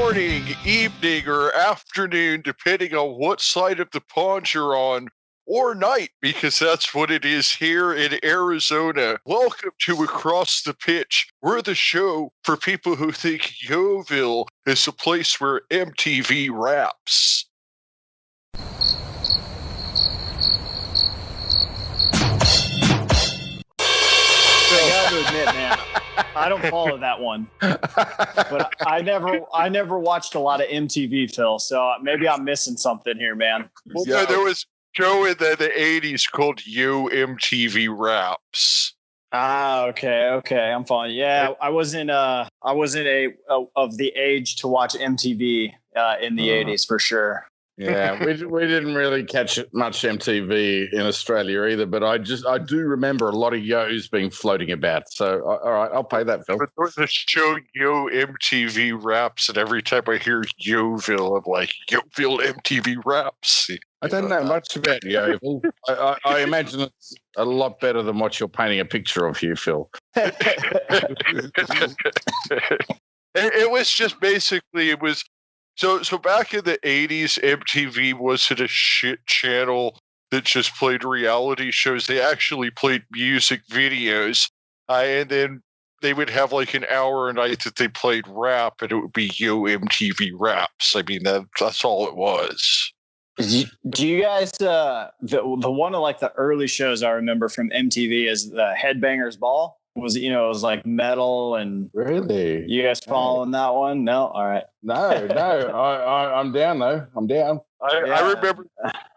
morning, evening, or afternoon, depending on what side of the pond you're on, or night, because that's what it is here in Arizona. Welcome to Across the Pitch. We're the show for people who think Yeovil is a place where MTV raps. I gotta admit, man, I don't follow that one. But I never watched a lot of MTV, Phil. So maybe I'm missing something here, man. Well, yeah. There was a show in the 80s called Yo MTV Raps. Ah, okay, I'm following. Yeah, I wasn't of the age to watch MTV in the 80s for sure. Yeah, we didn't really catch much MTV in Australia either, but I do remember a lot of Yo's being floating about. So, all right, I'll pay that, Phil. But there was a show, Yo MTV Raps, and every time I hear Yeovil, I'm like, Yeovil MTV Raps. I don't know much about Yeovil. I imagine it's a lot better than what you're painting a picture of here, Phil. It was just basically, it was... So back in the 80s, MTV wasn't a shit channel that just played reality shows. They actually played music videos. And then they would have like an hour a night that they played rap, and it would be Yo MTV Raps. I mean, that's all it was. Do you guys, the one of like the early shows I remember from MTV is the Headbangers Ball? It was like metal and really. You guys following that one? No, all right. No. I'm down though. I'm down. I remember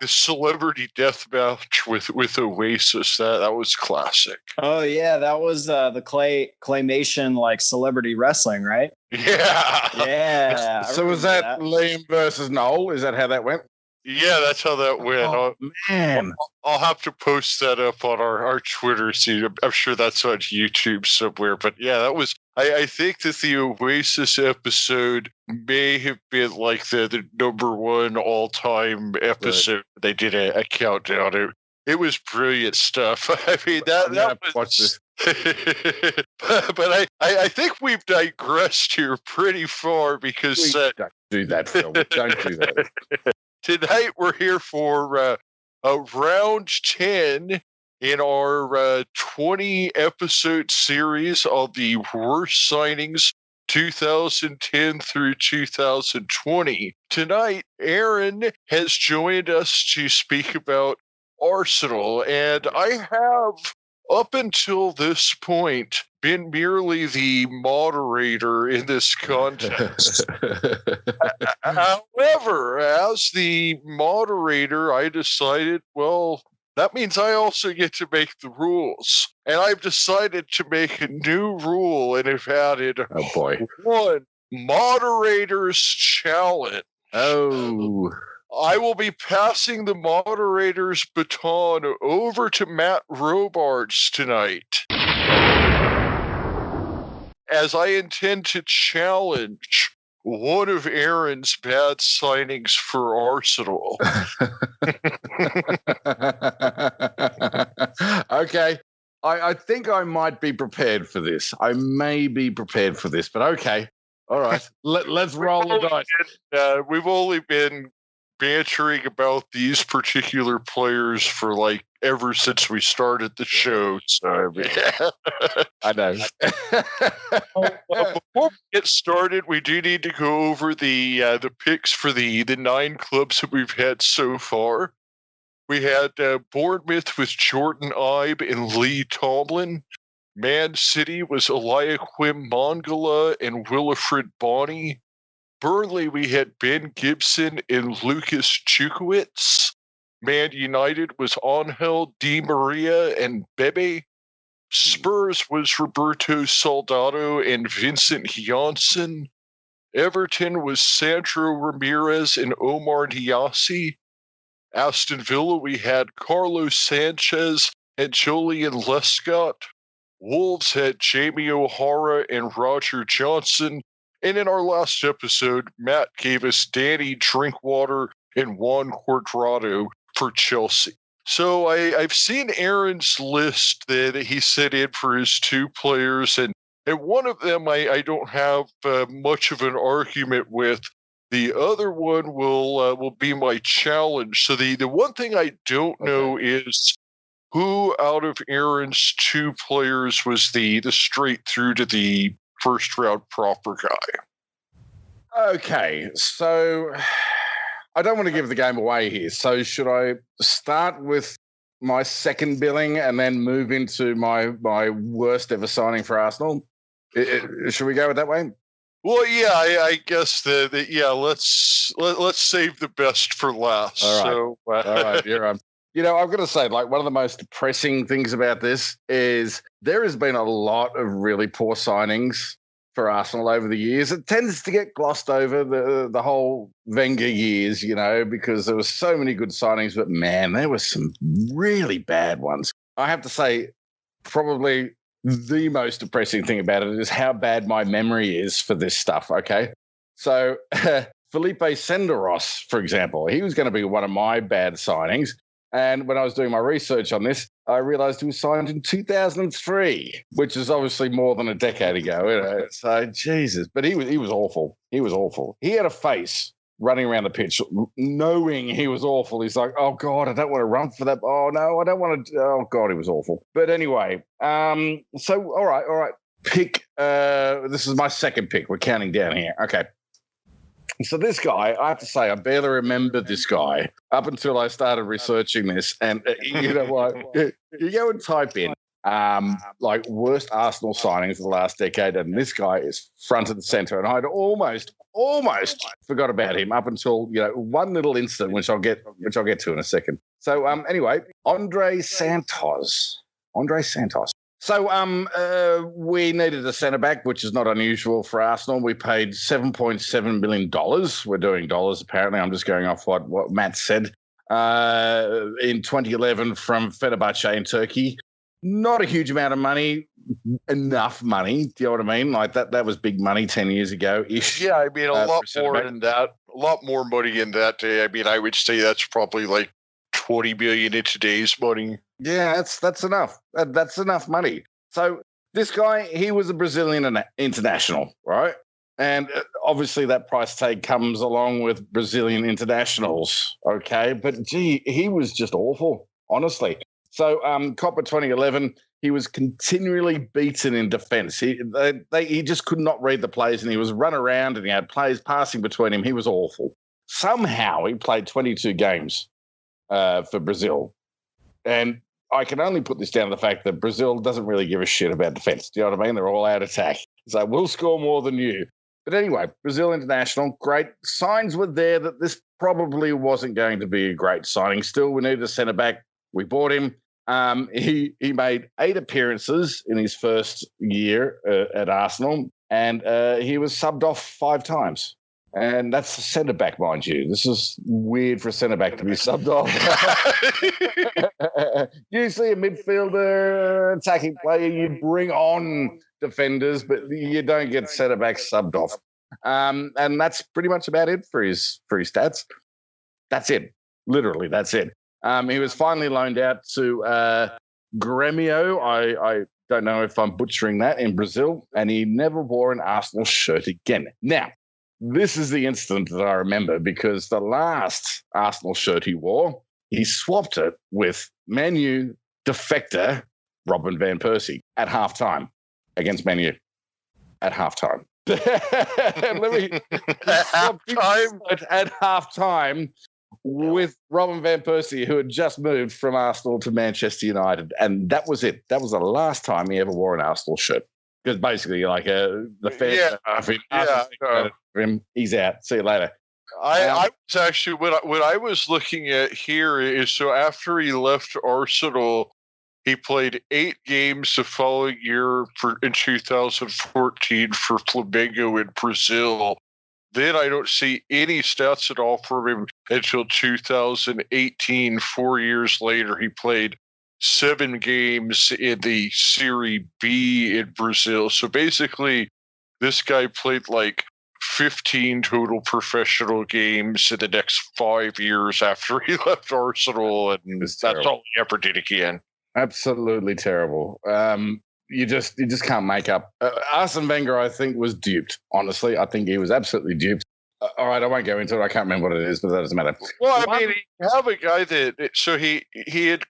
the celebrity death match with Oasis. That was classic. Oh yeah, that was the claymation like celebrity wrestling, right? Yeah. So was that Liam versus Noel? Is that how that went? Yeah, that's how that went. Oh, man. I'll have to post that up on our Twitter. See, I'm sure that's on YouTube somewhere. But yeah, that was. I think that the Oasis episode may have been like the number one all-time episode. Right. They did a countdown. It was brilliant stuff. I mean, that was. But I think we've digressed here pretty far because don't do that, Phil. Don't do that. Tonight we're here for round 10 in our 20-episode series of the worst signings 2010 through 2020. Tonight, Arran has joined us to speak about Arsenal, and I have, up until this point, been merely the moderator in this contest. However, as the moderator, I decided, well, that means I also get to make the rules. And I've decided to make a new rule and have added one moderator's challenge. Oh. I will be passing the moderator's baton over to Matt Robards tonight, as I intend to challenge one of Arran's bad signings for Arsenal. Okay. I think I might be prepared for this. I may be prepared for this, but okay. All right. Let's roll the dice. We've only been bantering about these particular players for like ever since we started the show. So I know. Before we get started, we do need to go over the picks for the 9 clubs that we've had so far. We had Bournemouth with Jordan Ibe and Lee Tomlin. Man City was Eliaquim Mangala and Wilfried Bonney. Burnley, we had Ben Gibson and Lucas Chukowitz. Man United was Angel Di Maria and Bebe. Spurs was Roberto Soldado and Vincent Janssen. Everton was Sandro Ramirez and Omar Niasse. Aston Villa, we had Carlos Sanchez and Julian Lescott. Wolves had Jamie O'Hara and Roger Johnson. And in our last episode, Matt gave us Danny Drinkwater and Juan Cuadrado for Chelsea. So I've seen Arran's list that he sent in for his 2 players, and And one of them I don't have much of an argument with. The other one will be my challenge. So the one thing I don't know is who out of Arran's 2 players was the straight through to the first round proper guy. Okay, so I don't want to give the game away here. So should I start with my second billing and then move into my worst ever signing for Arsenal? Should we go with that way? Well, yeah, I guess let's save the best for last. All right. So, all right, you're on. You know, I've got to say, like, one of the most depressing things about this is there has been a lot of really poor signings for Arsenal over the years. It tends to get glossed over the whole Wenger years, you know, because there were so many good signings, but man, there were some really bad ones. I have to say, probably the most depressing thing about it is how bad my memory is for this stuff, okay? So Felipe Senderos, for example, he was going to be one of my bad signings. And when I was doing my research on this, I realized he was signed in 2003, which is obviously more than a decade ago. You know? So, Jesus. But he was awful. He was awful. He had a face running around the pitch, knowing he was awful. He's like, oh, God, I don't want to run for that. Oh, no, I don't want to. Oh, God, he was awful. But anyway, so, all right. Pick. This is my second pick. We're counting down here. Okay. So this guy, I have to say, I barely remember this guy up until I started researching this. And you know what? You go and type in like worst Arsenal signings of the last decade, and this guy is front and center. And I'd almost forgot about him up until, you know, one little incident, which I'll get to in a second. So anyway, Andre Santos. So we needed a centre-back, which is not unusual for Arsenal. We paid $7.7 million. We're doing dollars, apparently. I'm just going off what Matt said. In 2011 from Fenerbahce in Turkey. Not a huge amount of money, enough money. Do you know what I mean? Like that was big money 10 years ago-ish. Yeah, I mean, a lot more than that. A lot more money in that day. I mean, I would say that's probably like 20 million in today's money. Yeah, that's enough. That's enough money. So this guy, he was a Brazilian international, right? And obviously that price tag comes along with Brazilian internationals, okay? But gee, he was just awful, honestly. So Copa 2011, he was continually beaten in defence. He just could not read the plays, and he was run around, and he had players passing between him. He was awful. Somehow he played 22 games for Brazil. And I can only put this down to the fact that Brazil doesn't really give a shit about defence. Do you know what I mean? They're all out attack. So we'll score more than you. But anyway, Brazil international, great. Signs were there that this probably wasn't going to be a great signing. Still, we needed a centre-back. We bought him. He made 8 appearances in his first year at Arsenal, and he was subbed off 5 times. And that's a centre-back, mind you. This is weird for a centre-back to be subbed off. Usually a midfielder, attacking player, you bring on defenders, but you don't get centre-backs subbed off. And that's pretty much about it for his stats. That's it. Literally, that's it. He was finally loaned out to Grêmio. I don't know if I'm butchering that, in Brazil, and he never wore an Arsenal shirt again. Now, this is the incident that I remember, because the last Arsenal shirt he wore, he swapped it with Man U defector Robin van Persie at halftime against Man U. At halftime. At halftime with Robin van Persie, who had just moved from Arsenal to Manchester United. And that was it. That was the last time he ever wore an Arsenal shirt. Because basically, like the fans him, he's out. See you later. I was actually what I was looking at here is, so after he left Arsenal, he played 8 games the following year in 2014 for Flamengo in Brazil. Then I don't see any stats at all from him until 2018. 4 years later, he played 7 games in the Serie B in Brazil. So basically, this guy played like 15 total professional games in the next 5 years after he left Arsenal, and that's all he ever did again. Absolutely terrible. you just can't make up. Arsene Wenger, I think, was duped. Honestly, I think he was absolutely duped. All right, I won't go into it. I can't remember what it is, but that doesn't matter. Well, I mean, you have a guy that so he had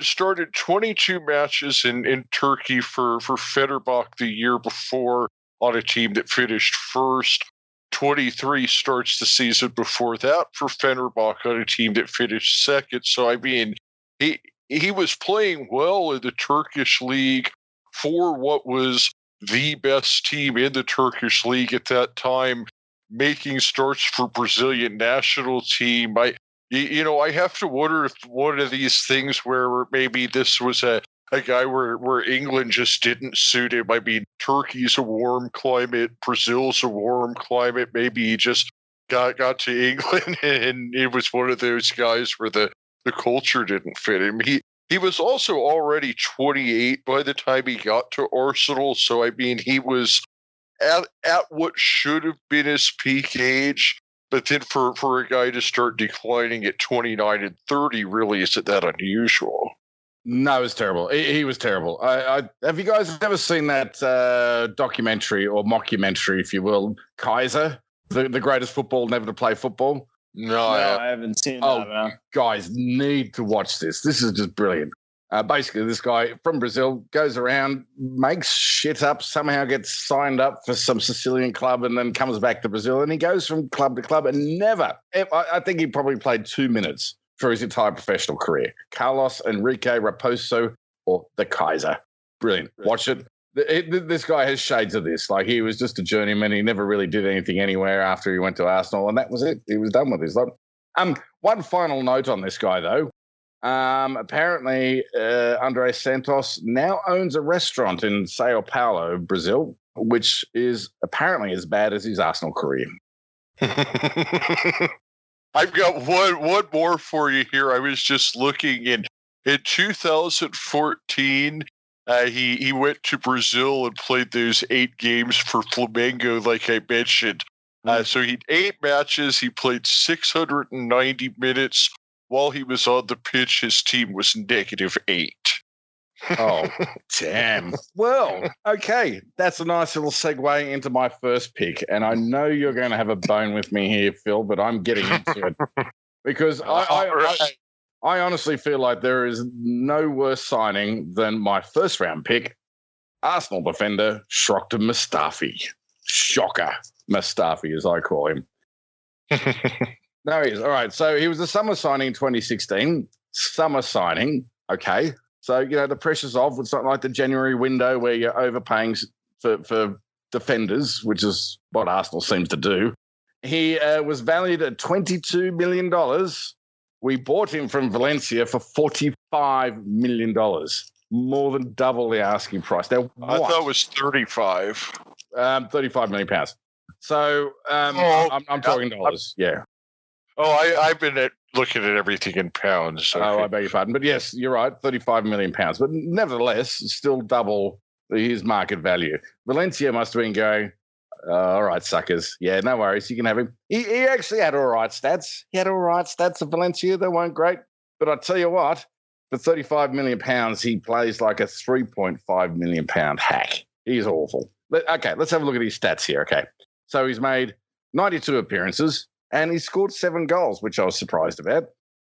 started 22 matches in Turkey for Fenerbahce the year before on a team that finished first. 23 starts the season before that for Fenerbahce on a team that finished second. So I mean, he was playing well in the Turkish league for what was the best team in the Turkish league at that time, making starts for Brazilian national team. I have to wonder if one of these things where maybe this was a guy where England just didn't suit him. I mean, Turkey's a warm climate, Brazil's a warm climate. Maybe he just got to England and it was one of those guys where the culture didn't fit him. He was also already 28 by the time he got to Arsenal. So, I mean, he was at what should have been his peak age. But then for a guy to start declining at 29 and 30 really isn't that unusual. No, it was terrible. He was terrible. Have you guys ever seen that documentary or mockumentary, if you will, Kaiser, the greatest football never to play football? No, I haven't seen that, man. Guys need to watch this. This is just brilliant. Basically, this guy from Brazil goes around, makes shit up, somehow gets signed up for some Sicilian club and then comes back to Brazil. And he goes from club to club and I think he probably played 2 minutes for his entire professional career. Carlos Enrique Raposo, or the Kaiser. Brilliant. Watch it. This guy has shades of this. Like, he was just a journeyman. He never really did anything anywhere after he went to Arsenal, and that was it. He was done with his life. One final note on this guy, though. Apparently, André Santos now owns a restaurant in Sao Paulo, Brazil, which is apparently as bad as his Arsenal career. I've got one more for you here. I was just looking in 2014. He went to Brazil and played those 8 games for Flamengo, like I mentioned. So he 8 matches. He played 690 minutes. While he was on the pitch, his team was -8. Oh, damn. Well, okay. That's a nice little segue into my first pick. And I know you're going to have a bone with me here, Phil, but I'm getting into it. Because I honestly feel like there is no worse signing than my first round pick, Arsenal defender Shokta Mustafi. Shocker Mustafi, as I call him. No, he is. All right. So he was a summer signing in 2016. Summer signing. Okay. So, the pressure's off. It's not like the January window where you're overpaying for defenders, which is what Arsenal seems to do. He was valued at $22 million. We bought him from Valencia for $45 million, more than double the asking price. Now, I thought it was 35. 35 million pounds. So I'm talking dollars. Yeah. Oh, I've been looking at everything in pounds. So I beg your pardon. But yes, you're right, 35 million pounds. But nevertheless, still double his market value. Valencia must have been going, all right, suckers. Yeah, no worries. You can have him. He actually had all right stats. He had all right stats at Valencia. They weren't great. But I tell you what, for 35 million pounds, he plays like a 3.5 million pound hack. He's awful. Okay, let's have a look at his stats here. Okay. So he's made 92 appearances. And he scored 7 goals, which I was surprised about.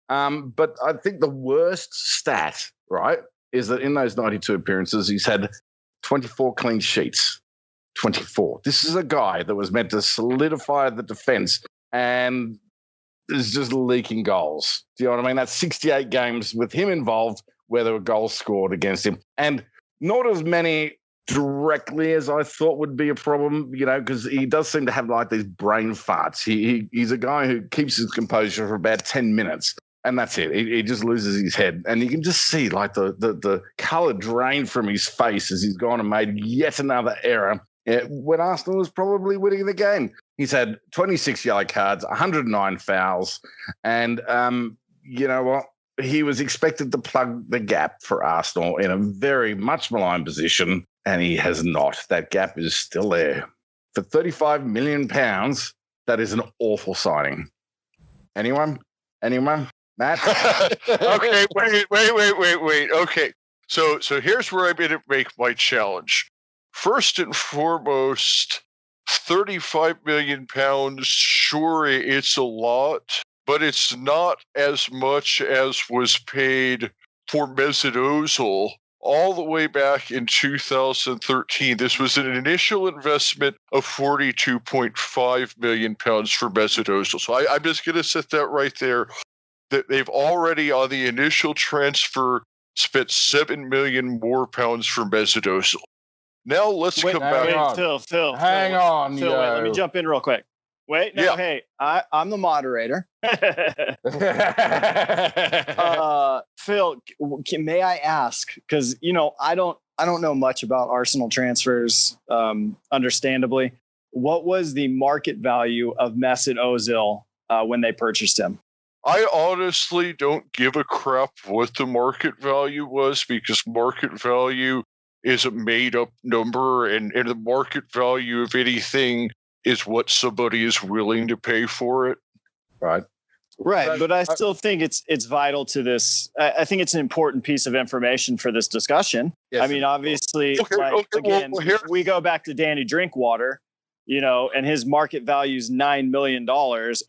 But I think the worst stat, right, is that in those 92 appearances, he's had 24 clean sheets. 24. This is a guy that was meant to solidify the defense and is just leaking goals. Do you know what I mean? That's 68 games with him involved where there were goals scored against him. And not as many directly as I thought would be a problem, because he does seem to have like these brain farts. He's a guy who keeps his composure for about 10 minutes, and that's it. He just loses his head, and you can just see like the colour drain from his face as he's gone and made yet another error when Arsenal was probably winning the game. He's had 26 yellow cards, 109 fouls, and you know what? He was expected to plug the gap for Arsenal in a very much maligned position, and he has not. That gap is still there. For £35 million, that is an awful signing. Anyone? Matt? Okay, wait. Okay. So here's where I'm going to make my challenge. First and foremost, 35 million pounds, sure, it's a lot, but it's not as much as was paid for Mesut Ozil all the way back in 2013. This was an initial investment of 42.5 million pounds for Mesut Ozil. So I'm just going to set that right there. That they've already, on the initial transfer, spent 7 million more pounds for Mesut Ozil. Now let's come back. Phil. Hang on, Phil, wait, let me jump in real quick. Wait, no, hey, I'm the moderator. Phil, may I ask? Because I don't know much about Arsenal transfers. Understandably, what was the market value of Mesut Ozil when they purchased him? I honestly don't give a crap what the market value was, because market value is a made-up number, and the market value of anything is what somebody is willing to pay for it. Right. But I still think it's vital to this. I think it's an important piece of information for this discussion. Yes. I mean, obviously, we go back to Danny Drinkwater, and his market value is $9 million.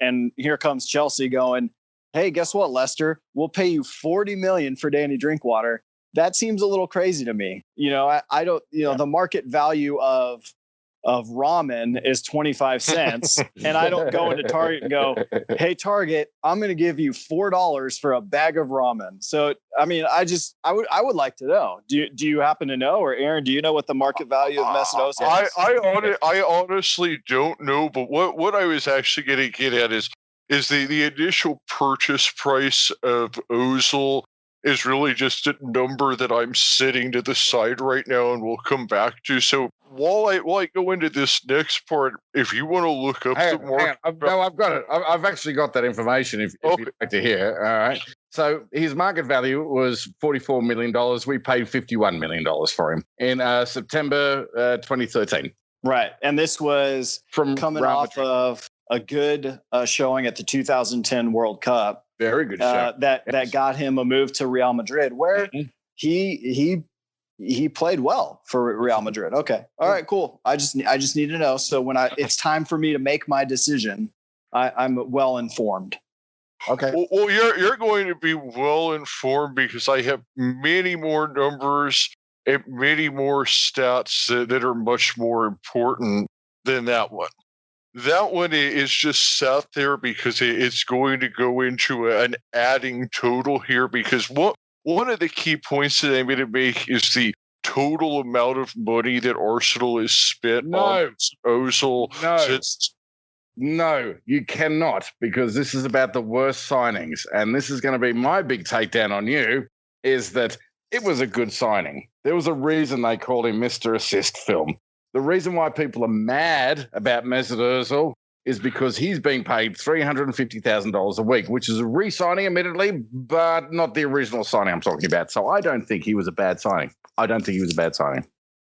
And here comes Chelsea going, hey, guess what, Leicester? We'll pay you $40 million for Danny Drinkwater. That seems a little crazy to me. I don't, the market value of ramen is 25 cents. And I don't go into Target and go, hey, Target, I'm going to give you $4 for a bag of ramen. So, I mean, I would like to know. Do you happen to know? Or Aaron, do you know what the market value of Mesut Ozil is? I honestly don't know. But what I was actually going to get at is the initial purchase price of Ozil is really just a number that I'm setting to the side right now, and we'll come back to. So while I go into this next part, if you want to look up the market, I've got it. I've actually got that information. If you'd like to hear, all right. So his market value was $44 million. We paid $51 million for him in September 2013. Right, and this was coming off of a good showing at the 2010 World Cup. Very good show. That got him a move to Real Madrid, where he played well for Real Madrid. Okay, all right, cool. I just need to know. So when it's time for me to make my decision, I'm well informed. Okay. Well, you're going to be well informed because I have many more numbers and many more stats that are much more important than that one. That one is just sat there because it's going to go into an adding total here, because one of the key points that I'm going to make is the total amount of money that Arsenal has spent on Ozil. No, you cannot, because this is about the worst signings. And this is going to be my big takedown on you, is that it was a good signing. There was a reason they called him Mr. Assist Film. The reason why people are mad about Mesut Ozil is because he's being paid $350,000 a week, which is a re-signing, admittedly, but not the original signing I'm talking about. So I don't think he was a bad signing.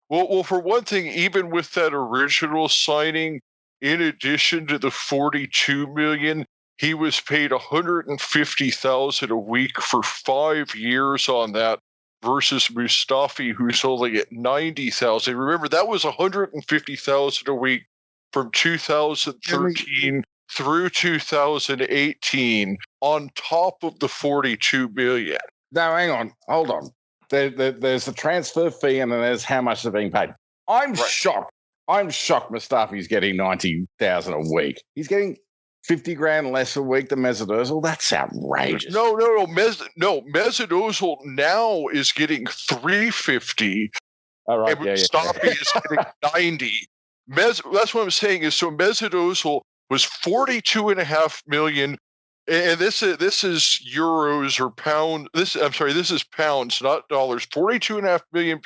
Well, for one thing, even with that original signing, in addition to the $42 million, he was paid $150,000 a week for 5 years on that, versus Mustafi, who's only at $90,000. Remember, that was $150,000 a week from 2013 through 2018, on top of the $42 million. Now, hang on, hold on. There's the transfer fee, and then there's how much they're being paid. I'm shocked. Mustafi's getting $90,000 a week. He's getting $50,000 less a week than Mesut Ozil. That's outrageous. No. Mesut Ozil now is getting $350,000. All right, and Mustafi is getting $90,000. That's what I'm saying is, so Mesut Ozil was $42.5 million, and this is euros or pound. This is pounds, not dollars. £42.5 million,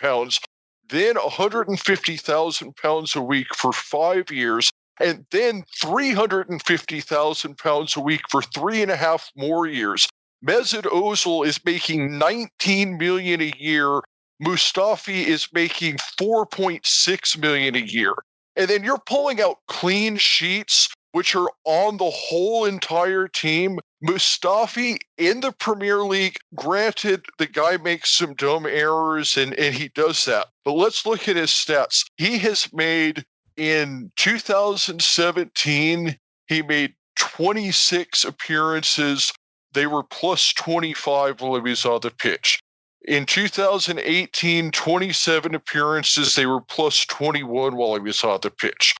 then £150,000 a week for 5 years. And then £350,000 a week for 3.5 more years. Mesut Ozil is making $19 million a year. Mustafi is making $4.6 million a year. And then you're pulling out clean sheets, which are on the whole entire team. Mustafi in the Premier League, granted, the guy makes some dumb errors and he does that. But let's look at his stats. He has made, in 2017, he made 26 appearances. They were plus 25 while he was on the pitch. In 2018, 27 appearances. They were plus 21 while he was on the pitch.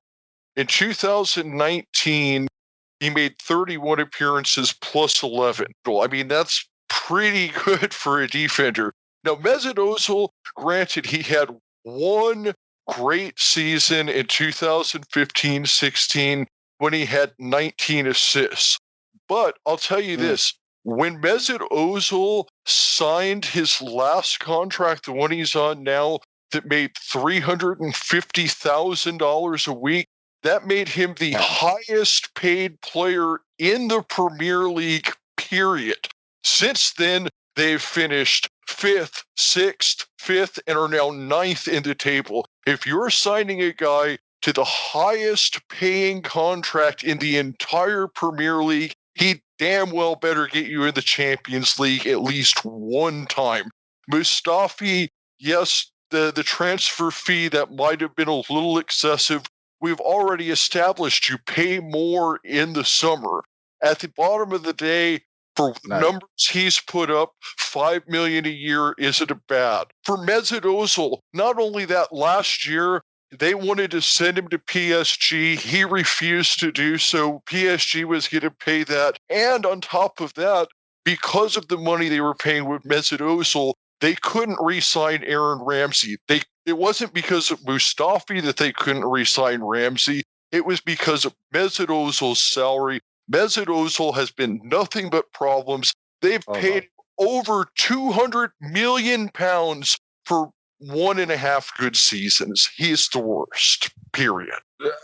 In 2019, he made 31 appearances plus 11. I mean, that's pretty good for a defender. Now, Mesut Ozil, granted, he had one great season in 2015-16 when he had 19 assists. But I'll tell you this, when Mesut Ozil signed his last contract, the one he's on now, that made $350,000 a week, that made him the highest paid player in the Premier League, period. Since then, they've finished 5th, 6th, 5th, and are now 9th in the table. If you're signing a guy to the highest paying contract in the entire Premier League, he damn well better get you in the Champions League at least one time. Mustafi, yes, the transfer fee, that might have been a little excessive. We've already established you pay more in the summer. At the bottom of the day, for numbers he's put up, $5 million a year isn't bad. For Mesut Ozil, not only that, last year they wanted to send him to PSG. He refused to do so. PSG was going to pay that. And on top of that, because of the money they were paying with Mesut Ozil, they couldn't re-sign Aaron Ramsey. It wasn't because of Mustafi that they couldn't re-sign Ramsey. It was because of Mesut Ozil's salary. Mesut Ozil has been nothing but problems. They've paid over £200 million for 1.5 good seasons. He is the worst, period.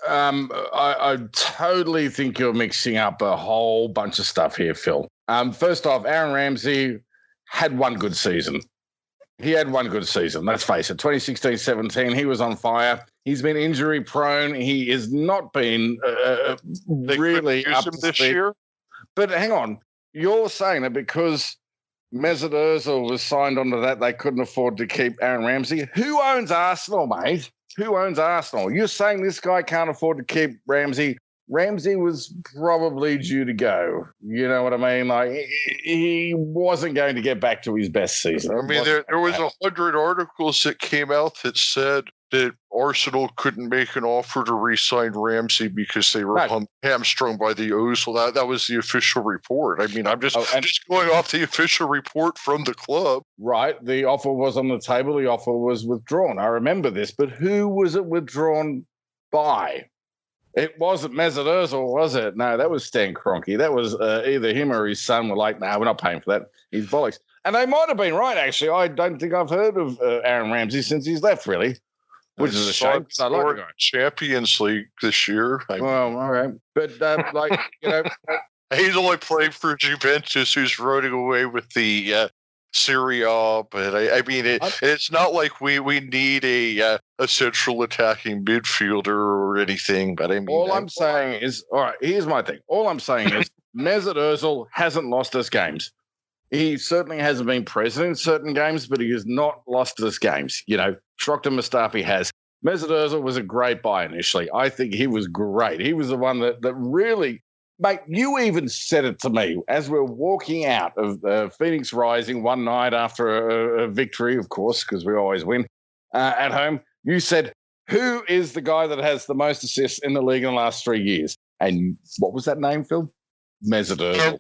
I totally think you're mixing up a whole bunch of stuff here, Phil. First off, Aaron Ramsey had one good season. He had one good season, let's face it. 2016-17, he was on fire. He's been injury prone. He has not been really up to this year. But hang on, you're saying that because Mesut Ozil was signed onto that, they couldn't afford to keep Aaron Ramsey. Who owns Arsenal, mate? Who owns Arsenal? You're saying this guy can't afford to keep Ramsey. Ramsey was probably due to go. You know what I mean? Like, he wasn't going to get back to his best season. I mean, there was 100 articles that came out that said that Arsenal couldn't make an offer to re-sign Ramsey because they were hamstrung by the Ozil. That was the official report. I mean, I'm just going off the official report from the club. Right. The offer was on the table. The offer was withdrawn. I remember this. But who was it withdrawn by? It wasn't Mesut Ozil, was it? No, that was Stan Kroenke. That was either him or his son were like, we're not paying for that. He's bollocks. And they might have been right, actually. I don't think I've heard of Aaron Ramsey since he's left, really, which is a shame. I like the guy. Champions League this year. Well, all right. But, he's only playing for Juventus, who's running away with the Serie A, but I mean, it's not like we need a central attacking midfielder or anything. But I mean, all I'm saying is, all right, here's my thing. All I'm saying is, Mesut Ozil hasn't lost us games. He certainly hasn't been present in certain games, but he has not lost us games. You know, Shrokhtar Mustafi has. Mesut Ozil was a great buy initially. I think he was great. He was the one that really. Mate, you even said it to me as we're walking out of Phoenix Rising one night after a victory, of course, because we always win at home. You said, who is the guy that has the most assists in the league in the last 3 years? And what was that name, Phil? Mesut Ozil.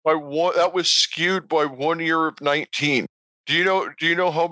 That was skewed by 1 year of 19. Do you know how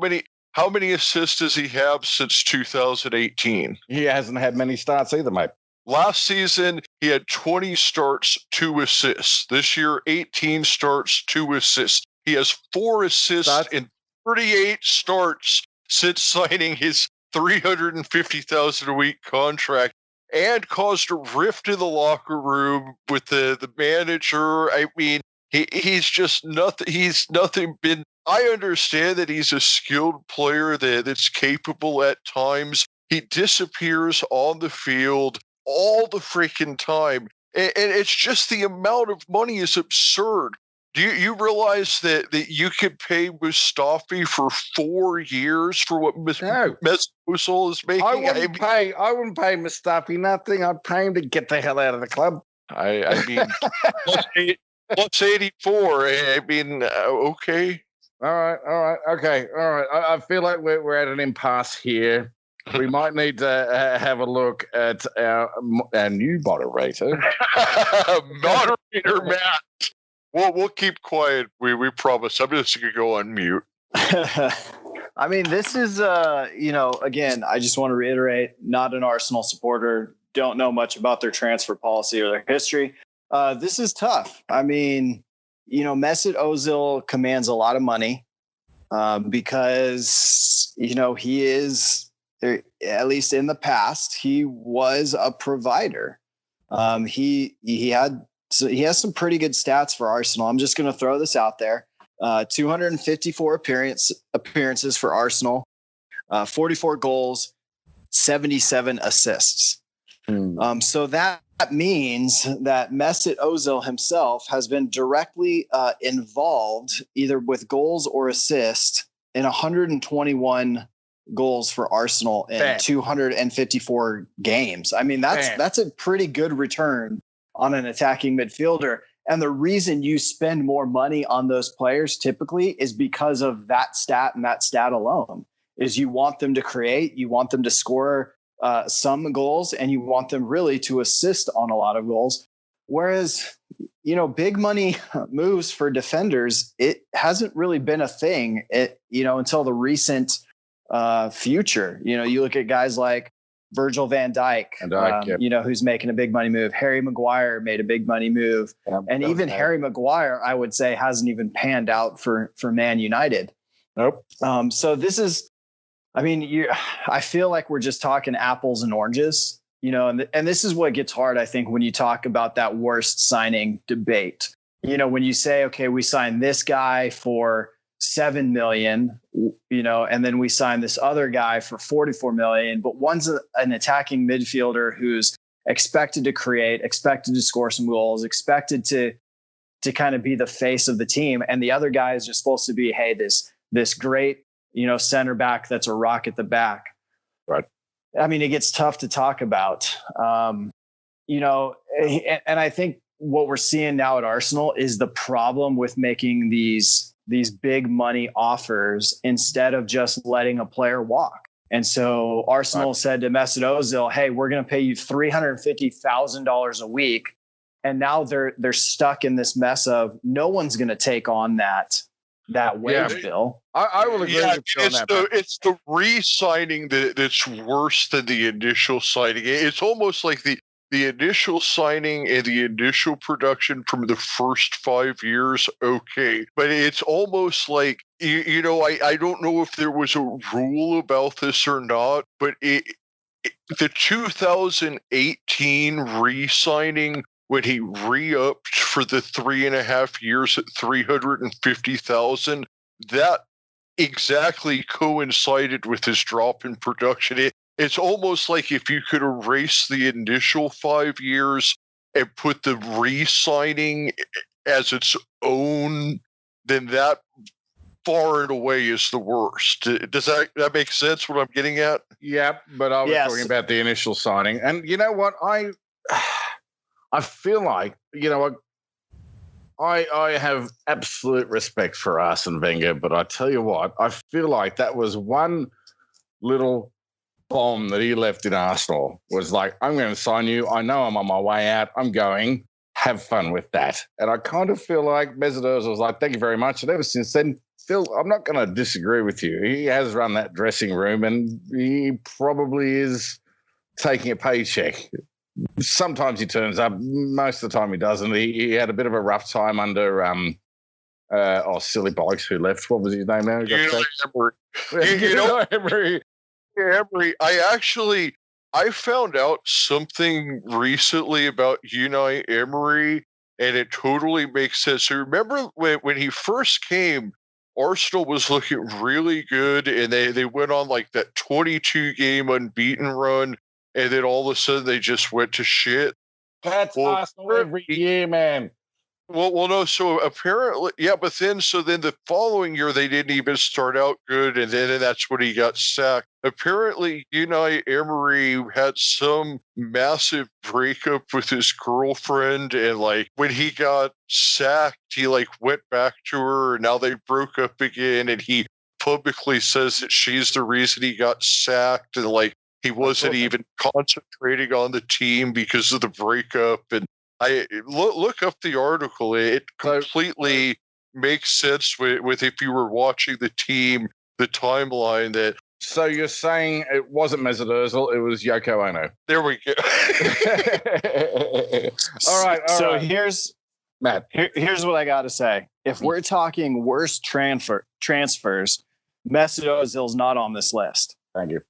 many assists does he have since 2018? He hasn't had many starts either, mate. Last season, he had 20 starts, 2 assists. This year, 18 starts, 2 assists. He has 4 assists in 38 starts since signing his $350,000 a week contract, and caused a rift in the locker room with the manager. I mean, he's just nothing. He's nothing been. I understand that he's a skilled player that's capable at times. He disappears on the field all the freaking time. And it's just the amount of money is absurd. Do you realize that you could pay Mustafi for 4 years for what Mesut Ozil is making? I wouldn't pay Mustafi nothing. I'd pay him to get the hell out of the club. I mean, plus 84. I mean, okay. All right. Okay. All right. I feel like we're at an impasse here. We might need to have a look at our new moderator. Moderator Matt. We'll keep quiet. We promise. I'm just going to go on mute. I mean, this is, again, I just want to reiterate, not an Arsenal supporter. Don't know much about their transfer policy or their history. This is tough. I mean, Mesut Ozil commands a lot of money because, he is, at least in the past, he was a provider. He has some pretty good stats for Arsenal. I'm just going to throw this out there. 254 appearances for Arsenal, 44 goals, 77 assists. So that means that Mesut Ozil himself has been directly involved either with goals or assists in 121 goals for Arsenal in 254 games. I mean, that's a pretty good return on an attacking midfielder. And the reason you spend more money on those players typically is because of that stat and that stat alone. Is you want them to create, you want them to score some goals, and you want them really to assist on a lot of goals. Whereas, big money moves for defenders, it hasn't really been a thing, until the recent future. You look at guys like Virgil van Dijk, who's making a big money move. Harry Maguire made a big money move. And even Harry Maguire, I would say, hasn't even panned out for Man United. Nope. So this is, I feel like we're just talking apples and oranges, and this is what gets hard, I think, when you talk about that worst signing debate. When you say, okay, we signed this guy for $7 million, and then we sign this other guy for $44 million, but one's an attacking midfielder who's expected to create, expected to score some goals, expected to kind of be the face of the team. And the other guy is just supposed to be, hey, this great, center back that's a rock at the back. Right. I mean, it gets tough to talk about, and I think what we're seeing now at Arsenal is the problem with making these big money offers instead of just letting a player walk. And so Arsenal said to Mesut Ozil, hey, we're going to pay you $350,000 a week. And now they're stuck in this mess of no one's going to take on that wage bill. I will agree with you on that. It's the re-signing that's worse than the initial signing. It's almost like the initial signing and the initial production from the first 5 years, okay. But it's almost like, I don't know if there was a rule about this or not, but the 2018 re-signing, when he re-upped for the 3.5 years at $350,000, that exactly coincided with his drop in production. It's almost like if you could erase the initial 5 years and put the re-signing as its own, then that far and away is the worst. Does that make sense what I'm getting at? Yeah, but I was talking about the initial signing. And you know what? I feel like, I have absolute respect for Arsene Wenger, but I tell you what, I feel like that was one little bomb that he left in Arsenal. Was like, I'm going to sign you. I know I'm on my way out. I'm going. Have fun with that. And I kind of feel like Mesut Ozil was like, thank you very much. And ever since then, Phil, I'm not going to disagree with you. He has run that dressing room and he probably is taking a paycheck. Sometimes he turns up. Most of the time he doesn't. He had a bit of a rough time under silly bollocks who left. What was his name now? Emery. Emery. I found out something recently about Unai Emery, and it totally makes sense. So remember when he first came, Arsenal was looking really good, and they went on like that 22-game unbeaten run, and then all of a sudden they just went to shit. That's Arsenal every year, man. Well, no. So apparently, yeah. But then the following year they didn't even start out good, and then that's when he got sacked. Apparently, Unai Emery had some massive breakup with his girlfriend, and like when he got sacked, he like went back to her, and now they broke up again, and he publicly says that she's the reason he got sacked, and like he wasn't even concentrating on the team because of the breakup. And I look up the article. It completely makes sense with if you were watching the team, the timeline that. So you're saying it wasn't Mesut Ozil, it was Yoko Ono. There we go. All right. So here's Matt. Here's what I got to say. If we're talking worst transfers, Mesut Ozil's not on this list. Thank you.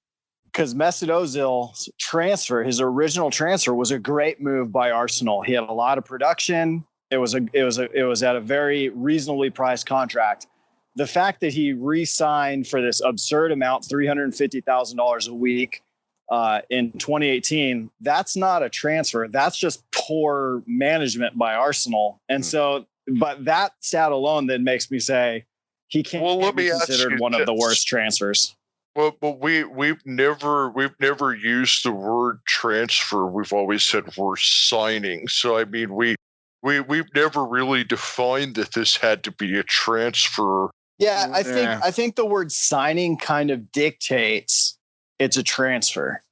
Because Mesut Ozil's transfer, his original transfer, was a great move by Arsenal. He had a lot of production. It was at a very reasonably priced contract. The fact that he re-signed for this absurd amount, $350,000 a week in 2018, that's not a transfer. That's just poor management by Arsenal. And so, but that stat alone then makes me say he can't be considered one of the worst transfers. Well, but we've never used the word transfer. We've always said we're signing. So I mean, we've never really defined that this had to be a transfer. Yeah, I think the word signing kind of dictates it's a transfer,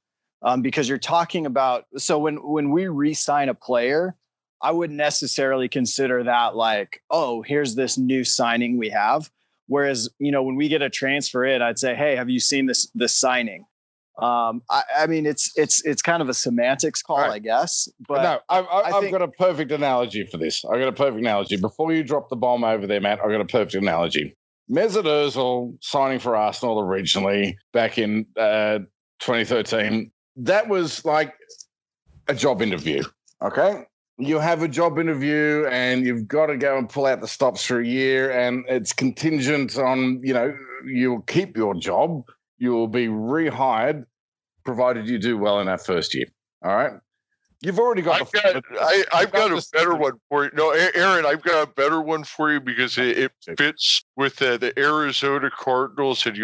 because you're talking about. So when we re-sign a player, I wouldn't necessarily consider that like, oh, here's this new signing we have. Whereas, when we get a transfer in, I'd say, hey, have you seen this signing? I mean, it's kind of a semantics call, right, I guess. But no, I've got a perfect analogy for this. I got a perfect analogy. Before you drop the bomb over there, Matt, I got a perfect analogy. Mesut Ozil signing for Arsenal originally back in 2013. That was like a job interview. Okay. You have a job interview and you've got to go and pull out the stops for a year, and it's contingent on, you'll keep your job. You will be rehired provided you do well in that first year. All right. You've already got I've got a better one for you. No, Aaron, I've got a better one for you because it fits with the Arizona Cardinals, and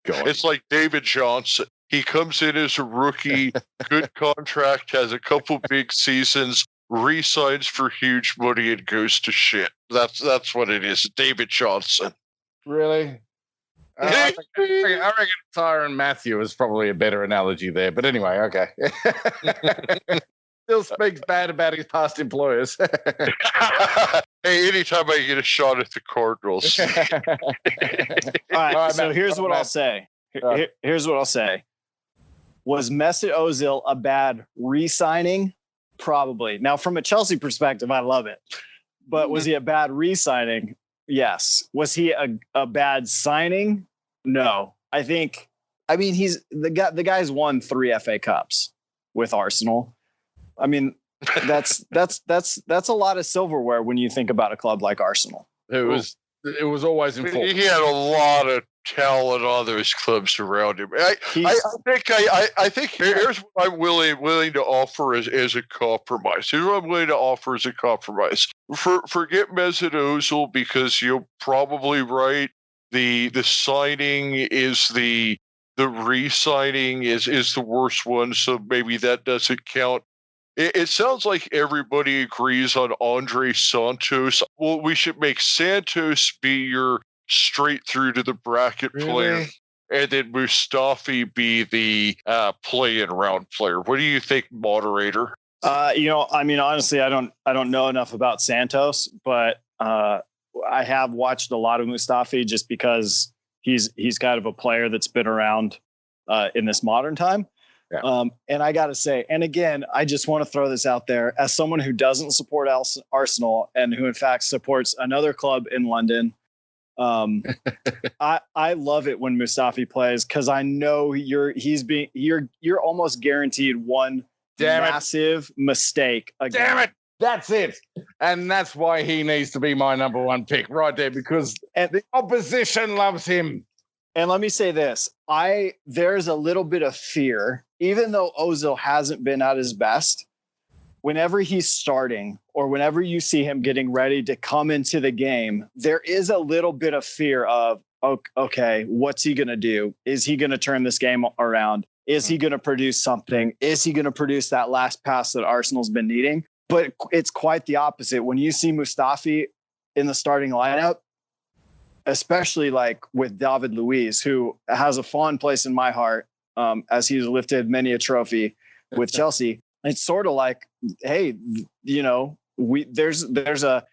it's like David Johnson. He comes in as a rookie, good contract, has a couple big seasons, re-signs for huge money, and goes to shit. That's what it is. David Johnson. Really? I reckon Tyrann Mathieu is probably a better analogy there. But anyway, okay. Still speaks bad about his past employers. Hey, anytime I get a shot at the Cardinals. All right, so here's what I'll say. Here's what I'll say. Was Mesut Ozil a bad re-signing? Probably. Now, from a Chelsea perspective, I love it. But was he a bad re-signing? Yes. Was he a bad signing? No. He's the guy's won 3 FA Cups with Arsenal. I mean, that's a lot of silverware when you think about a club like Arsenal. It was always in full. He had a lot of talent on those clubs around him. I think here's what I'm willing to offer as a compromise. Here's what I'm willing to offer as a compromise. Forget Mesut Ozil, because you're probably right. The signing is the re-signing is the worst one, so maybe that doesn't count. It sounds like everybody agrees on Andre Santos. Well, we should make Santos be your straight through to the bracket player, and then Mustafi be the play-in round player. What do you think, moderator? Honestly, I don't know enough about Santos, but I have watched a lot of Mustafi just because he's kind of a player that's been around in this modern time. Yeah. And I got to say, and again, I just want to throw this out there as someone who doesn't support Arsenal and who in fact supports another club in London. I love it when Mustafi plays, because I know you're almost guaranteed one massive mistake. Again. Damn it. That's it. And that's why he needs to be my number one pick right there, because the opposition loves him. And let me say this. There's a little bit of fear, even though Ozil hasn't been at his best. whenever he's starting or whenever you see him getting ready to come into the game, there is a little bit of fear of, okay, what's he going to do? Is he going to turn this game around? Is he going to produce something? Is he going to produce that last pass that Arsenal's been needing? But it's quite the opposite. When you see Mustafi in the starting lineup, especially like with David Luiz, who has a fond place in my heart, as he's lifted many a trophy with Chelsea. It's sort of like, hey, you know, there's a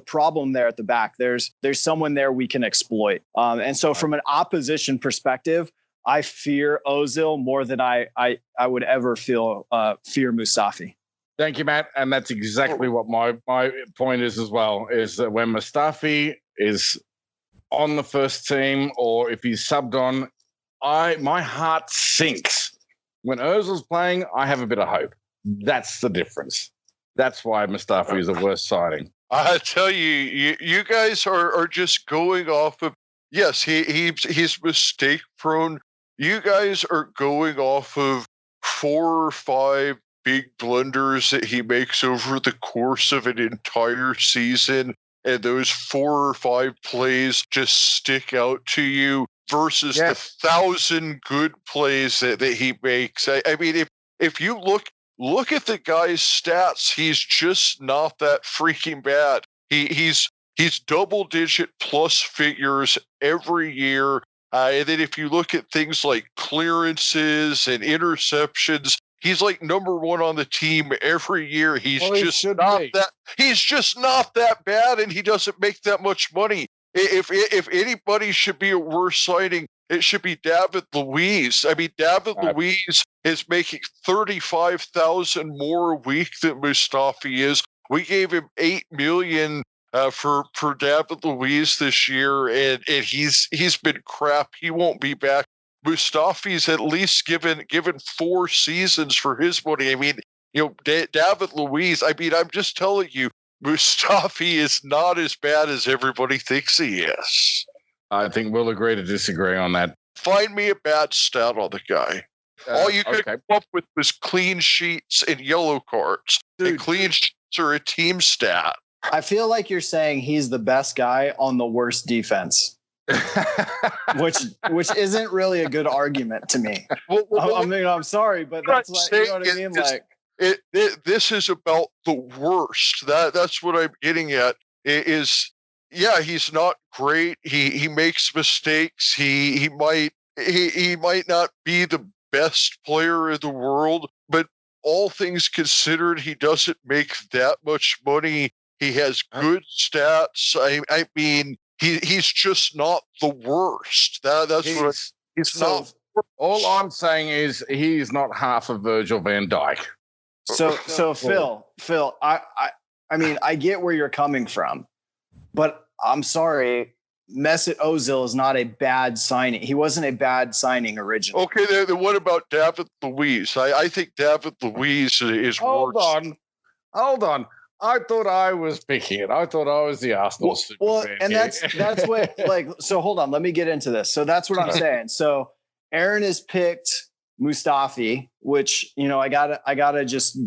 problem there at the back. There's someone there we can exploit. And so from an opposition perspective, I fear Ozil more than I would ever fear Mustafi. Thank you, Matt. And that's exactly what my point is as well, is that when Mustafi is on the first team or if he's subbed on, my heart sinks. When Ozil's playing, I have a bit of hope. That's the difference. That's why Mustafi is the worst signing. I tell you guys are just going off of, yes, he's mistake prone. You guys are going off of 4 or 5 big blunders that he makes over the course of an entire season, and those 4 or 5 plays just stick out to you versus the 1,000 good plays that he makes. I mean, if you look at the guy's stats, he's just not that freaking bad. He's double-digit plus figures every year. And then if you look at things like clearances and interceptions, he's like number 1 on the team every year. He's just not that bad, and he doesn't make that much money. If anybody should be a worse signing, it should be David Luiz. I mean, David Luiz is making $35,000 more a week than Mustafi is. We gave him $8 million for David Luiz this year, and he's been crap. He won't be back. Mustafi's at least given 4 seasons for his money. I mean, you know, David Luiz. I mean, I'm just telling you, Mustafi is not as bad as everybody thinks he is. I think we'll agree to disagree on that. Find me a bad stat on the guy. All you could come up with was clean sheets and yellow cards. Dude, and clean sheets are a team stat. I feel like you're saying he's the best guy on the worst defense. which isn't really a good argument to me. I mean, I'm sorry, but that's like, you know what I mean? Like, this is about the worst. That's what I'm getting at. He's not great. He makes mistakes. He might not be the best player in the world, but all things considered, he doesn't make that much money. He has good stats. I mean, he's just not the worst. He's not. All I'm saying is he's not half of Virgil van Dijk. So Phil, I mean, I get where you're coming from, but I'm sorry, Mesut Ozil is not a bad signing. He wasn't a bad signing originally. Okay, then what about David Luiz? I think David Luiz is Hold on. I thought I was picking it. I thought I was the Arsenal super fan. And that's what, like, so hold on, let me get into this. So that's what I'm saying. So Arran has picked Mustafi, which, you know, I gotta just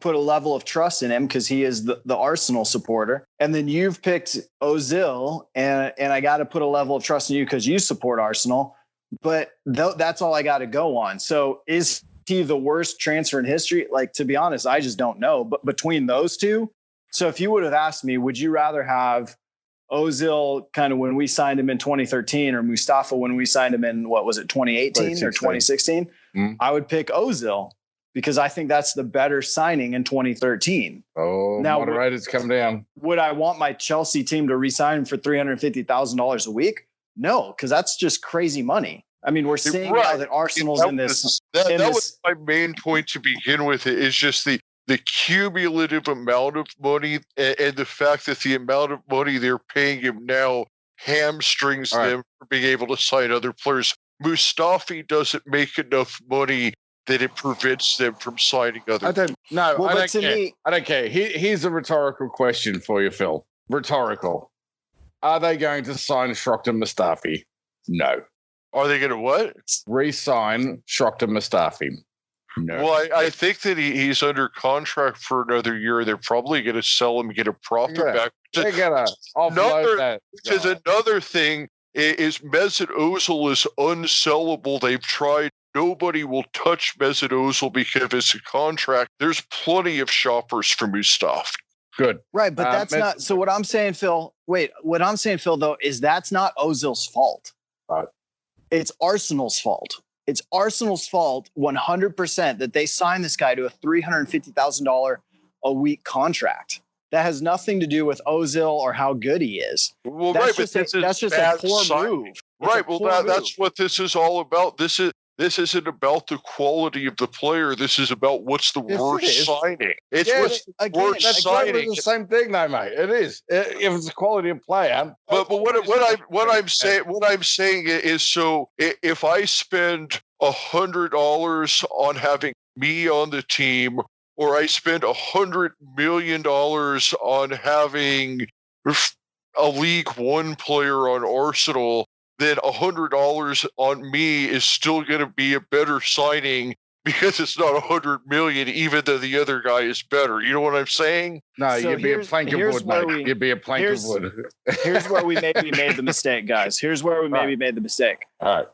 put a level of trust in him because he is the Arsenal supporter. And then you've picked Ozil, and I got to put a level of trust in you because you support Arsenal. But that's all I got to go on. So is he the worst transfer in history? Like, to be honest, I just don't know. But between those two, so if you would have asked me, would you rather have Ozil kind of when we signed him in 2013 or Mustafa when we signed him in, what was it, 2018 or 2016? Mm-hmm. I would pick Ozil because I think that's the better signing in 2013. Oh, now, moderators come down. Would I want my Chelsea team to re-sign him for $350,000 a week? No, because that's just crazy money. I mean, we're seeing now that Arsenal's in this. That was my main point to begin with. Is just the cumulative amount of money and the fact that the amount of money they're paying him now hamstrings them from being able to sign other players. Mustafi doesn't make enough money that it prevents them from signing other players. I don't care. Here's a rhetorical question for you, Phil. Rhetorical. Are they going to sign Shakhtar Mustafi? No. Are they going to what? Re-sign Shakhtar Mustafi. No. Well, I think that he's under contract for another year. They're probably going to sell him and get a profit back. They're going to offload that. Which is another thing, is Mesut Ozil is unsellable. They've tried. Nobody will touch Mesut Ozil because of his contract. There's plenty of shoppers for Mustafi. Good. Right, but that's not. So what I'm saying, Phil, though, is that's not Ozil's fault. Right. It's Arsenal's fault. It's Arsenal's fault 100% that they signed this guy to a $350,000 a week contract. That has nothing to do with Ozil or how good he is. Well, that's right, just that's just a poor move. Right. Well, that's what this is all about. This isn't about the quality of the player. This is about what's the worst signing. It's what's the worst signing. It's the same thing, though, mate. It is. If it's the quality of player. But what I'm saying is, so if I spend $100 on having me on the team, or I spend $100 million on having a League One player on Arsenal, then $100 on me is still going to be a better signing because it's not $100 million, even though the other guy is better. You know what I'm saying? No, so you'd be a plank of wood, mate. You'd be a plank of wood. Here's where we maybe made the mistake, guys. Here's where we maybe made the mistake. All right.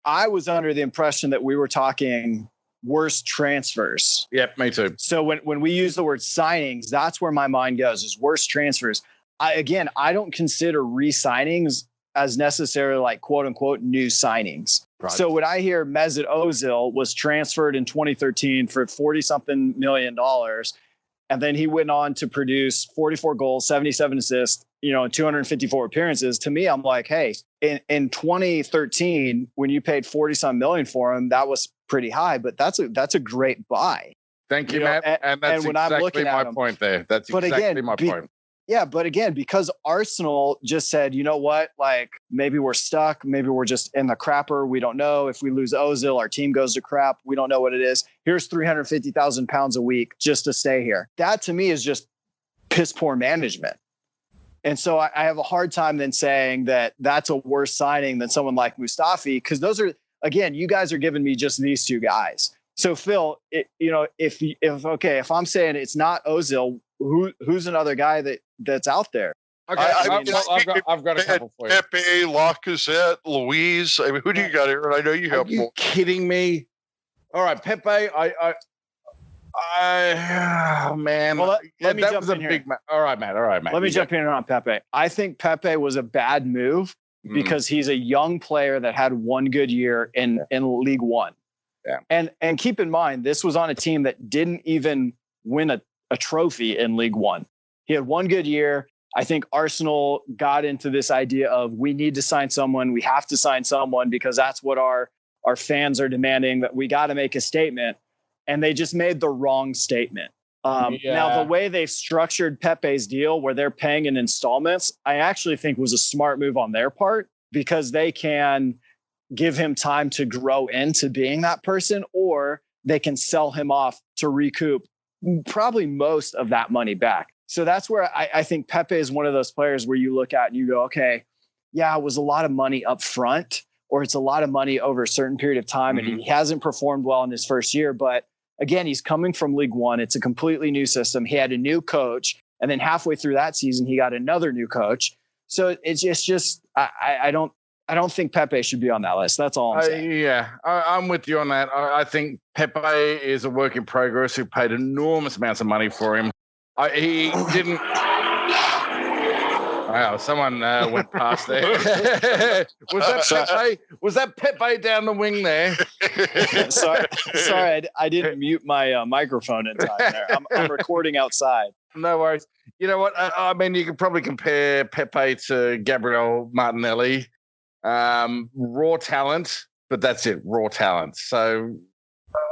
I was under the impression that we were talking worst transfers. Yep, me too. So when we use the word signings, that's where my mind goes, is worst transfers. I don't consider re-signings as necessarily like quote unquote new signings. Right. So when I hear Mesut Ozil was transferred in 2013 for $40-something million, and then he went on to produce 44 goals, 77 assists, and 254 appearances, to me, I'm like, hey, in 2013, when you paid 40-some million for him, that was pretty high, but that's a great buy. Thank you, Matt. And that's exactly my point there. That's exactly my point. Yeah, but again, because Arsenal just said, you know what, like maybe we're stuck, maybe we're just in the crapper. We don't know if we lose Ozil, our team goes to crap. We don't know what it is. Here's 350,000 pounds a week just to stay here. That to me is just piss poor management. And so I have a hard time then saying that that's a worse signing than someone like Mustafi, because those are, again, you guys are giving me just these two guys. So Phil, if I'm saying it's not Ozil, who's another guy that's out there? Okay, I've got a couple for you. Pepe, Lacazette, Luis. I mean, who do you got here? I know you have. Are you kidding me? All right, Pepe. Man. Well, let me jump in here. All right, Matt. Let me jump in on Pepe. I think Pepe was a bad move because he's a young player that had one good year in League One. Yeah. And keep in mind, this was on a team that didn't even win a trophy in League One. He had one good year. I think Arsenal got into this idea of we need to sign someone. We have to sign someone because that's what our fans are demanding, that we got to make a statement. And they just made the wrong statement. Now, the way they've structured Pepe's deal where they're paying in installments, I actually think was a smart move on their part because they can give him time to grow into being that person, or they can sell him off to recoup probably most of that money back. So that's where I think Pepe is one of those players where you look at and you go, okay, yeah, it was a lot of money up front, or it's a lot of money over a certain period of time. And he hasn't performed well in his first year. But again, he's coming from League One. It's a completely new system. He had a new coach. And then halfway through that season, he got another new coach. So it's just I don't think Pepe should be on that list. That's all I'm saying. I'm with you on that. I think Pepe is a work in progress who paid enormous amounts of money for him. He didn't. Wow, someone went past there. Was that Pepe down the wing there? Sorry, I didn't mute my microphone in time there. I'm recording outside. No worries. You know what? I mean, you could probably compare Pepe to Gabriel Martinelli. Raw talent, but that's it, raw talent. So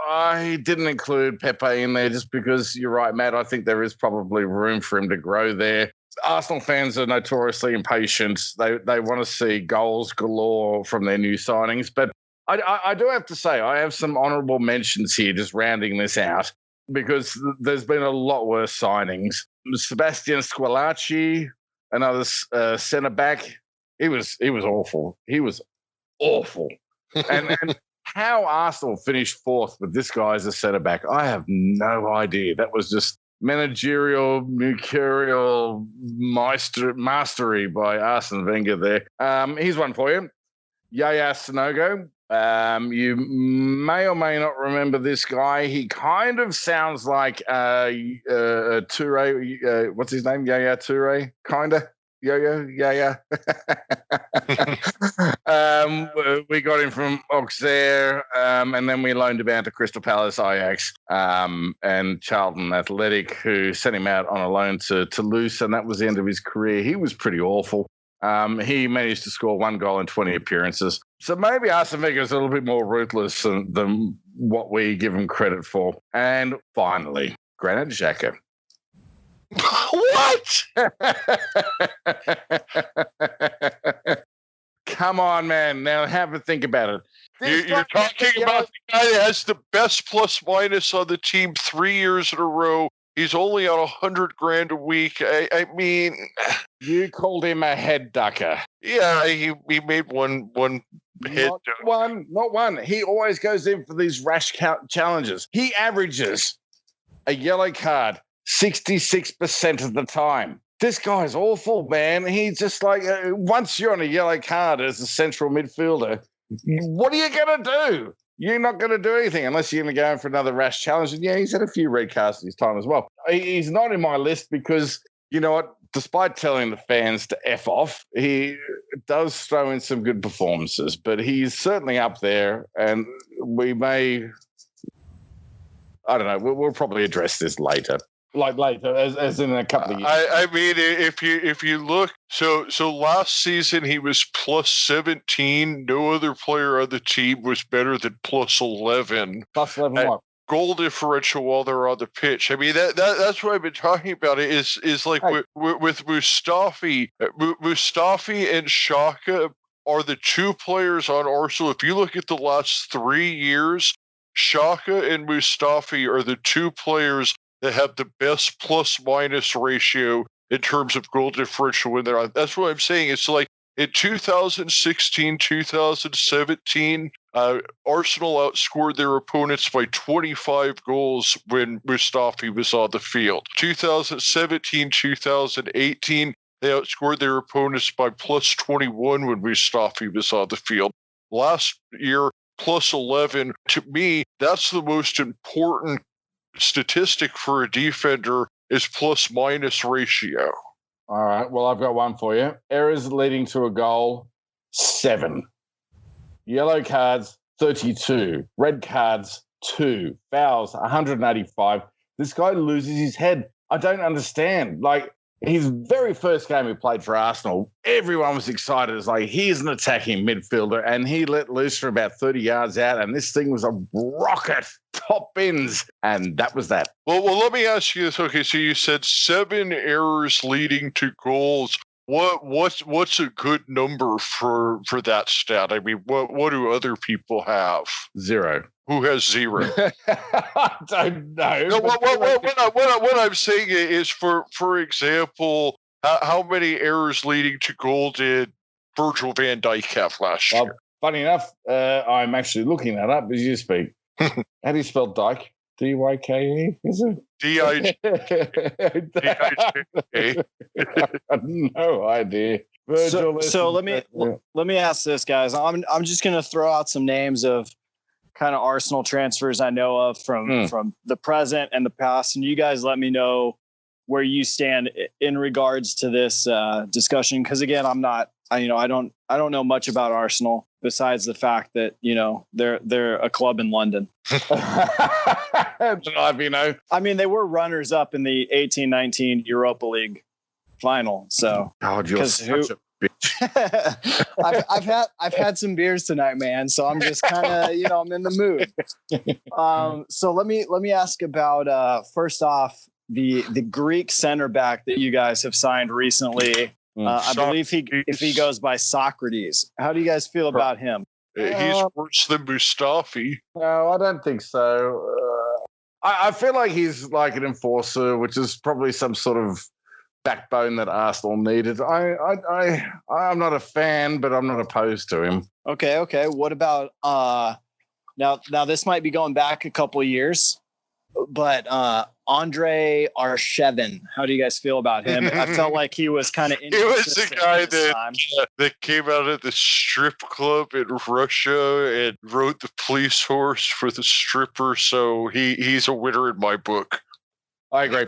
I didn't include Pepe in there just because you're right, Matt. I think there is probably room for him to grow there. Arsenal fans are notoriously impatient. They want to see goals galore from their new signings. But I do have to say, I have some honourable mentions here, just rounding this out, because there's been a lot worse signings. Sebastian Squillaci, another centre back. He was awful. He was awful. And How Arsenal finished fourth with this guy as a centre-back, I have no idea. That was just managerial, mercurial mastery by Arsene Wenger there. Here's one for you. Yaya Sanogo. You may or may not remember this guy. He kind of sounds like Toure. What's his name? Yaya Toure, kind of. Yeah. We got him from Auxerre, and then we loaned him out to Crystal Palace, Ajax, and Charlton Athletic, who sent him out on a loan to Toulouse, and that was the end of his career. He was pretty awful. He managed to score 1 goal in 20 appearances. So maybe Arsene Wenger is a little bit more ruthless than what we give him credit for. And finally, Granit Xhaka. What? Come on, man. Now have a think about it. You're talking about the guy that has the best plus minus on the team 3 years in a row. He's only on $100,000 a week. I mean, you called him a head ducker. Yeah, he made one head duck. Not one. He always goes in for these rash challenges. He averages a yellow card 66% of the time. This guy's awful, man. He's just like, once you're on a yellow card as a central midfielder, what are you going to do? You're not going to do anything unless you're going to go in for another rash challenge. And yeah, he's had a few red cards in his time as well. He's not in my list because, you know what, despite telling the fans to F off, he does throw in some good performances, but he's certainly up there, and we may, I don't know, we'll probably address this later. Like later, as in a couple of years. I mean, if you look, so last season he was plus 17. No other player on the team was better than plus 11. Plus 11 what? Goal differential while they're on the pitch. I mean, that's what I've been talking about. Is like with Mustafi and Xhaka are the two players on Arsenal. If you look at the last 3 years, Xhaka and Mustafi are the two players that have the best plus minus ratio in terms of goal differential when they're on. That's what I'm saying. It's like in 2016, 2017, Arsenal outscored their opponents by 25 goals when Mustafi was on the field. 2017, 2018, they outscored their opponents by plus 21 when Mustafi was on the field. Last year, plus 11. To me, that's the most important statistic for a defender is plus minus ratio. All right. Well, I've got one for you. Errors leading to a goal, 7. Yellow cards, 32. Red cards, 2. Fouls, 185. This guy loses his head. I don't understand. Like, his very first game he played for Arsenal, everyone was excited. It's like, he's an attacking midfielder, and he let loose for about 30 yards out, and this thing was a rocket, top bins, and that was that. Well, let me ask you this. Okay, so you said 7 errors leading to goals. What's a good number for that stat? I mean, what do other people have? 0. Who has 0? I don't know. No, what I'm saying is, for example, how many errors leading to goal did Virgil van Dijk have last year? Funny enough, I'm actually looking that up as you speak. How do you spell Dyke? D-Y-K-E, is it? D-I-J. No idea. Virgil, so let me ask this, guys. I'm just going to throw out some names of kind of Arsenal transfers I know of from the present and the past, and you guys let me know where you stand in regards to this discussion. Because again, I don't know much about Arsenal besides the fact that they're a club in London. I mean, they were runners up in the 18-19 Europa League final. So, God, you're such a bitch. I've had some beers tonight, man. So I'm just kind of I'm in the mood. So let me ask about first off the Greek center back that you guys have signed recently. I believe if he goes by Socrates. How do you guys feel about him? He's worse than Mustafi. No, I don't think so. I feel like he's like an enforcer, which is probably some sort of backbone that Arsenal needed. I'm not a fan, but I'm not opposed to him. Okay. What about Now this might be going back a couple of years, but Andre Arshevin, how do you guys feel about him? I felt like he was kind of inconsistent. It was the guy that came out at the strip club in Russia and rode the police horse for the stripper. So he's a winner in my book. I agree.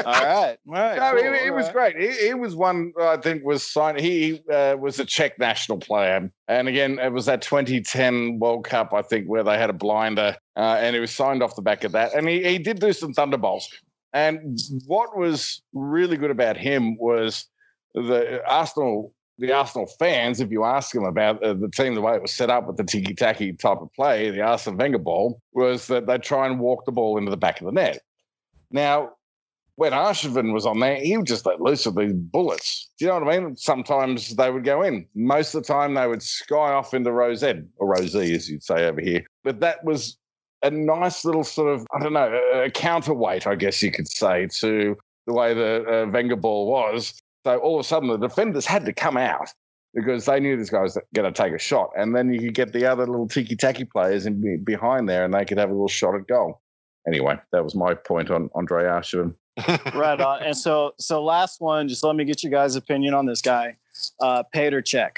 All right. No, cool. He was great. He was one I think was signed. He was a Czech national player, and again, it was that 2010 World Cup, I think, where they had a blinder, and he was signed off the back of that. And he did do some thunderbolts. And what was really good about him was the Arsenal fans, if you ask them about the team, the way it was set up with the tiki-taki type of play, the Arsene Wenger ball, was that they'd try and walk the ball into the back of the net. Now, when Arshevin was on there, he would just let loose with these bullets. Do you know what I mean? Sometimes they would go in. Most of the time, they would sky off into Rosette, or Rosie, as you'd say over here. But that was a nice little sort of, I don't know, a counterweight, I guess you could say, to the way the Wenger ball was. So all of a sudden, the defenders had to come out because they knew this guy was going to take a shot. And then you could get the other little tiki-taki players behind there, and they could have a little shot at goal. Anyway, that was my point on Andre Arshevin. Right on. And so last one, just let me get you guys' opinion on this guy, Petr Cech.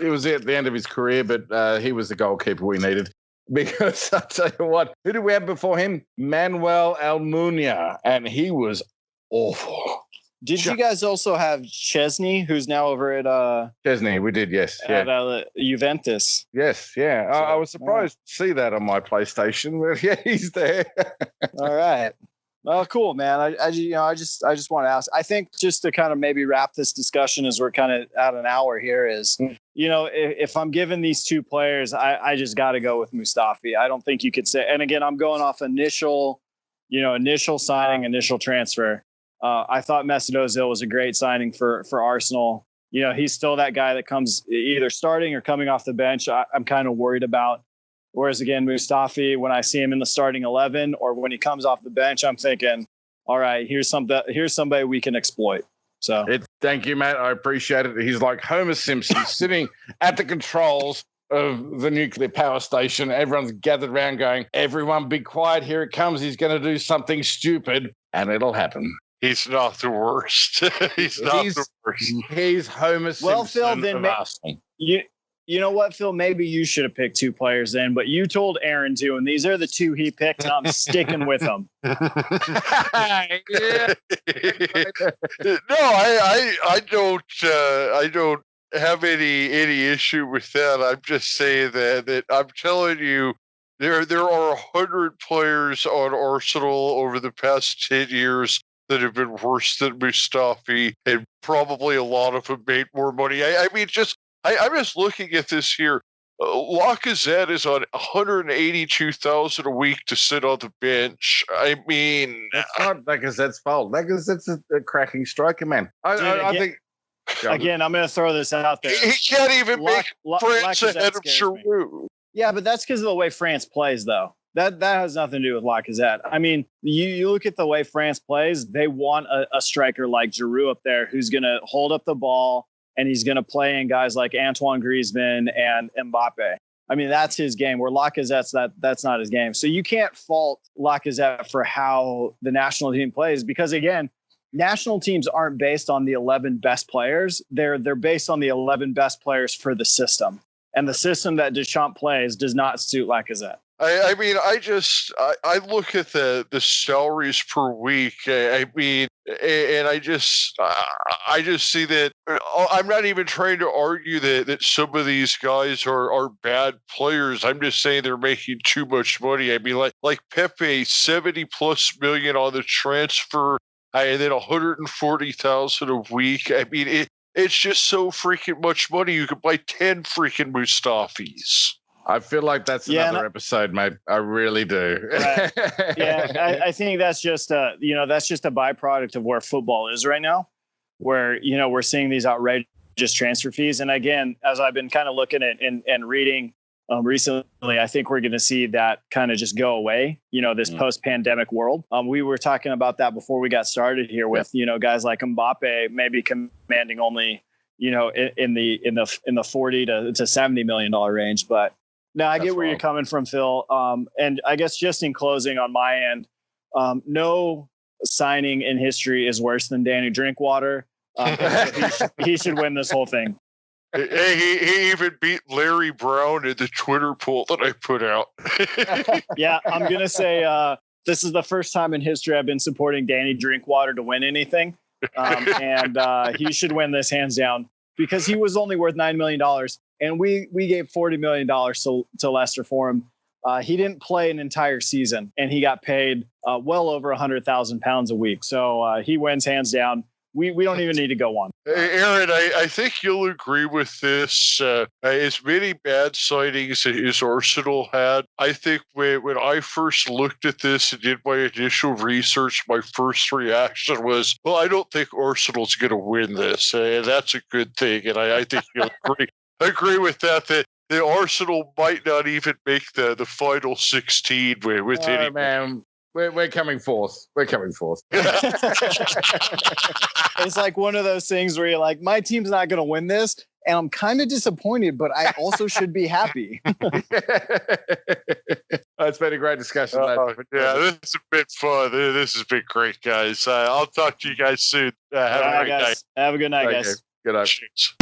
It was at the end of his career, but he was the goalkeeper we needed. Because I'll tell you what, who did we have before him? Manuel Almunia, and he was awful. Did you guys also have Chesney, who's now over at Chesney? We did, yes. At Juventus. Yes, yeah. So, I was surprised to see that on my PlayStation. But yeah, he's there. All right. Well, cool, man. I just want to ask. I think just to kind of maybe wrap this discussion as we're kind of at an hour here is, if I'm giving these two players, I just got to go with Mustafi. I don't think you could say. And again, I'm going off initial signing, initial transfer. I thought Mesut Ozil was a great signing for Arsenal. He's still that guy that comes either starting or coming off the bench. I'm kind of worried about. Whereas again, Mustafi, when I see him in the starting 11 or when he comes off the bench, I'm thinking, all right, here's somebody we can exploit. So thank you, Matt. I appreciate it. He's like Homer Simpson sitting at the controls of the nuclear power station. Everyone's gathered around going, everyone be quiet. Here it comes. He's going to do something stupid and it'll happen. He's not the worst. He's the worst. He's Homer Simpson. Well, Phil, then you know what, Phil? Maybe you should have picked two players then, but you told Arran to, and these are the two he picked, and I'm sticking with them. No, I don't have any issue with that. I'm just saying that I'm telling you, there are 100 players on Arsenal over the past 10 years that have been worse than Mustafi, and probably a lot of them made more money. I'm just looking at this here. Lacazette is on $182,000 a week to sit on the bench. I mean, it's not Lacazette's fault. Lacazette's a cracking striker, man. I think. Again, I'm going to throw this out there. He can't even make France ahead of Giroud. Yeah, but that's because of the way France plays, though. That has nothing to do with Lacazette. I mean, you look at the way France plays, they want a striker like Giroud up there who's going to hold up the ball, and he's going to play in guys like Antoine Griezmann and Mbappe. I mean, that's his game, where Lacazette's that's not his game. So you can't fault Lacazette for how the national team plays because, again, national teams aren't based on the 11 best players. They're based on the 11 best players for the system. And the system that Deschamps plays does not suit Lacazette. I mean, I look at the salaries per week. I mean, and I just see that I'm not even trying to argue that some of these guys are bad players. I'm just saying they're making too much money. I mean, like Pepe, 70+ million on the transfer, and then 140,000 a week. I mean, it's just so freaking much money. You could buy 10 freaking Mustafis. I feel like that's another episode, mate. I really do. Right. Yeah, I think that's just a byproduct of where football is right now, where, we're seeing these outrageous transfer fees. And again, as I've been kind of looking at and reading recently, I think we're going to see that kind of just go away, this post-pandemic world. We were talking about that before we got started here with, guys like Mbappe maybe commanding only, in the 40 to $70 million range. But no, I get where you're coming from, Phil. And I guess just in closing on my end, no signing in history is worse than Danny Drinkwater. He should win this whole thing. He even beat Larry Brown in the Twitter poll that I put out. Yeah, I'm going to say this is the first time in history I've been supporting Danny Drinkwater to win anything. And he should win this hands down because he was only worth $9 million. And we gave $40 million to Leicester for him. He didn't play an entire season, and he got paid well over £100,000 a week. So he wins hands down. We don't even need to go on. Aaron, I think you'll agree with this. As many bad sightings as Arsenal had, I think when I first looked at this and did my initial research, my first reaction was, well, I don't think Arsenal's going to win this. And that's a good thing. And I think you'll agree. I agree with that the Arsenal might not even make the final 16 with any. Man. We're coming fourth. We're coming fourth. It's like one of those things where you're like, my team's not going to win this, and I'm kind of disappointed, but I also should be happy. It's been a great discussion. Yeah, this has been fun. This has been great, guys. I'll talk to you guys soon. Have a great night. Have a good night, guys. Good night. Cheers.